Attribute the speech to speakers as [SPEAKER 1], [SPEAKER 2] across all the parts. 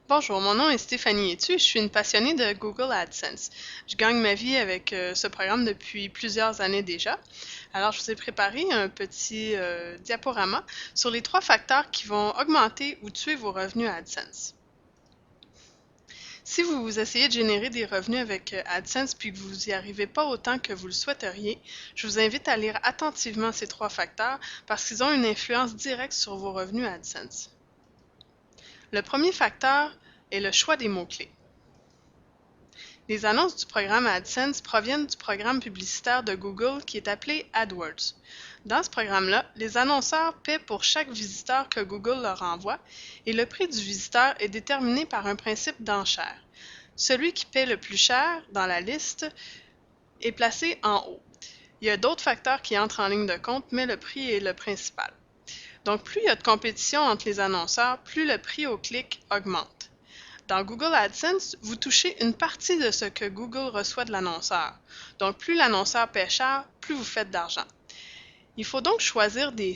[SPEAKER 1] Bonjour, mon nom est Stéphanie Etu et je suis une passionnée de Google AdSense. Je gagne ma vie avec ce programme depuis plusieurs années déjà. Alors, je vous ai préparé un petit diaporama sur les trois facteurs qui vont augmenter ou tuer vos revenus AdSense. Si vous essayez de générer des revenus avec AdSense puis que vous n'y arrivez pas autant que vous le souhaiteriez, je vous invite à lire attentivement ces trois facteurs parce qu'ils ont une influence directe sur vos revenus AdSense. Le premier facteur est le choix des mots-clés. Les annonces du programme AdSense proviennent du programme publicitaire de Google qui est appelé AdWords. Dans ce programme-là, les annonceurs paient pour chaque visiteur que Google leur envoie et le prix du visiteur est déterminé par un principe d'enchère. Celui qui paie le plus cher dans la liste est placé en haut. Il y a d'autres facteurs qui entrent en ligne de compte, mais le prix est le principal. Donc, plus il y a de compétition entre les annonceurs, plus le prix au clic augmente. Dans Google AdSense, vous touchez une partie de ce que Google reçoit de l'annonceur. Donc, plus l'annonceur paie cher, plus vous faites d'argent. Il faut donc choisir des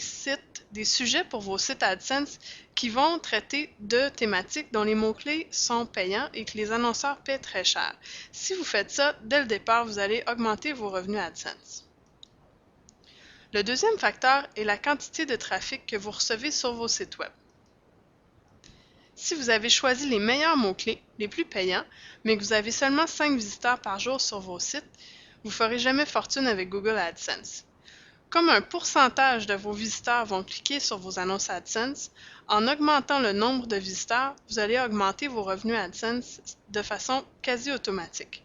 [SPEAKER 1] sujets pour vos sites AdSense qui vont traiter de thématiques dont les mots-clés sont payants et que les annonceurs paient très cher. Si vous faites ça, dès le départ, vous allez augmenter vos revenus AdSense. Le deuxième facteur est la quantité de trafic que vous recevez sur vos sites web. Si vous avez choisi les meilleurs mots-clés, les plus payants, mais que vous avez seulement 5 visiteurs par jour sur vos sites, vous ne ferez jamais fortune avec Google AdSense. Comme un pourcentage de vos visiteurs vont cliquer sur vos annonces AdSense, en augmentant le nombre de visiteurs, vous allez augmenter vos revenus AdSense de façon quasi automatique.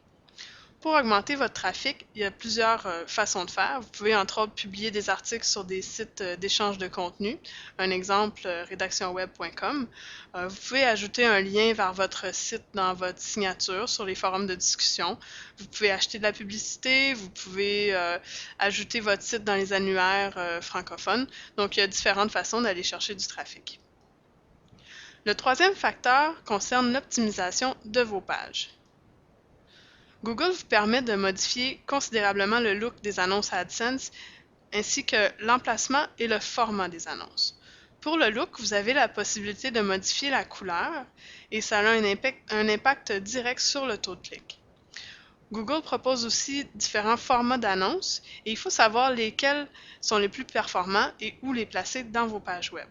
[SPEAKER 1] Pour augmenter votre trafic, il y a plusieurs façons de faire. Vous pouvez entre autres publier des articles sur des sites d'échange de contenu. Un exemple, rédactionweb.com. Vous pouvez ajouter un lien vers votre site dans votre signature sur les forums de discussion. Vous pouvez acheter de la publicité. Vous pouvez ajouter votre site dans les annuaires francophones. Donc, il y a différentes façons d'aller chercher du trafic. Le troisième facteur concerne l'optimisation de vos pages. Google vous permet de modifier considérablement le look des annonces AdSense ainsi que l'emplacement et le format des annonces. Pour le look, vous avez la possibilité de modifier la couleur et ça a un impact direct sur le taux de clic. Google propose aussi différents formats d'annonces et il faut savoir lesquels sont les plus performants et où les placer dans vos pages web.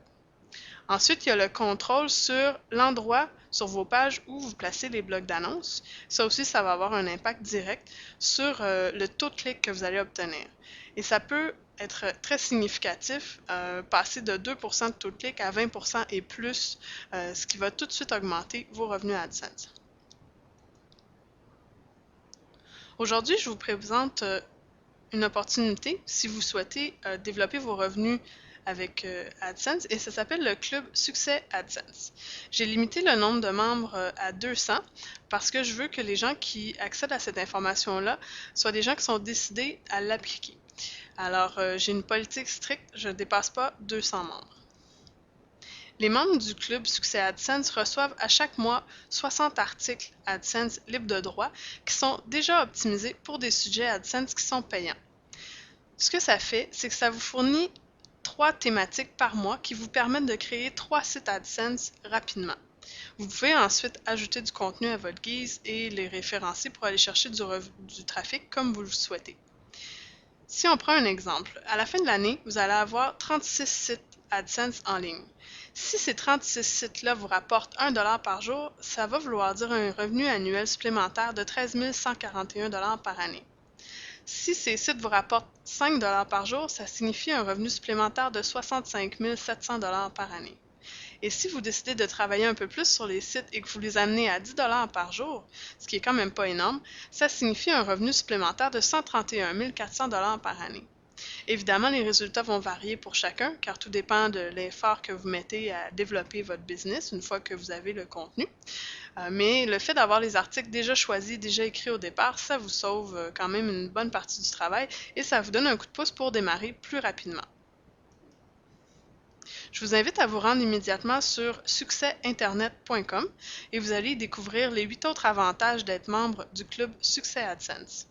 [SPEAKER 1] Ensuite, il y a le contrôle sur l'endroit sur vos pages où vous placez les blocs d'annonces. Ça aussi, ça va avoir un impact direct sur le taux de clic que vous allez obtenir. Et ça peut être très significatif, passer de 2% de taux de clic à 20% et plus, ce qui va tout de suite augmenter vos revenus AdSense. Aujourd'hui, je vous présente une opportunité si vous souhaitez développer vos revenus avec AdSense et ça s'appelle le Club Succès AdSense. J'ai limité le nombre de membres à 200 parce que je veux que les gens qui accèdent à cette information-là soient des gens qui sont décidés à l'appliquer. Alors, j'ai une politique stricte, je ne dépasse pas 200 membres. Les membres du Club Succès AdSense reçoivent à chaque mois 60 articles AdSense libres de droit qui sont déjà optimisés pour des sujets AdSense qui sont payants. Ce que ça fait, c'est que ça vous fournit 3 thématiques par mois qui vous permettent de créer 3 sites AdSense rapidement. Vous pouvez ensuite ajouter du contenu à votre guise et les référencer pour aller chercher du trafic comme vous le souhaitez. Si on prend un exemple, à la fin de l'année, vous allez avoir 36 sites AdSense en ligne. Si ces 36 sites-là vous rapportent 1 $ par jour, ça va vouloir dire un revenu annuel supplémentaire de 13 141 $ par année. Si ces sites vous rapportent 5 $ par jour, ça signifie un revenu supplémentaire de 65 700 $ par année. Et si vous décidez de travailler un peu plus sur les sites et que vous les amenez à 10 $ par jour, ce qui est quand même pas énorme, ça signifie un revenu supplémentaire de 131 400 $ par année. Évidemment, les résultats vont varier pour chacun, car tout dépend de l'effort que vous mettez à développer votre business une fois que vous avez le contenu. Mais le fait d'avoir les articles déjà choisis, déjà écrits au départ, ça vous sauve quand même une bonne partie du travail et ça vous donne un coup de pouce pour démarrer plus rapidement. Je vous invite à vous rendre immédiatement sur succèsinternet.com et vous allez découvrir les 8 autres avantages d'être membre du Club Succès AdSense.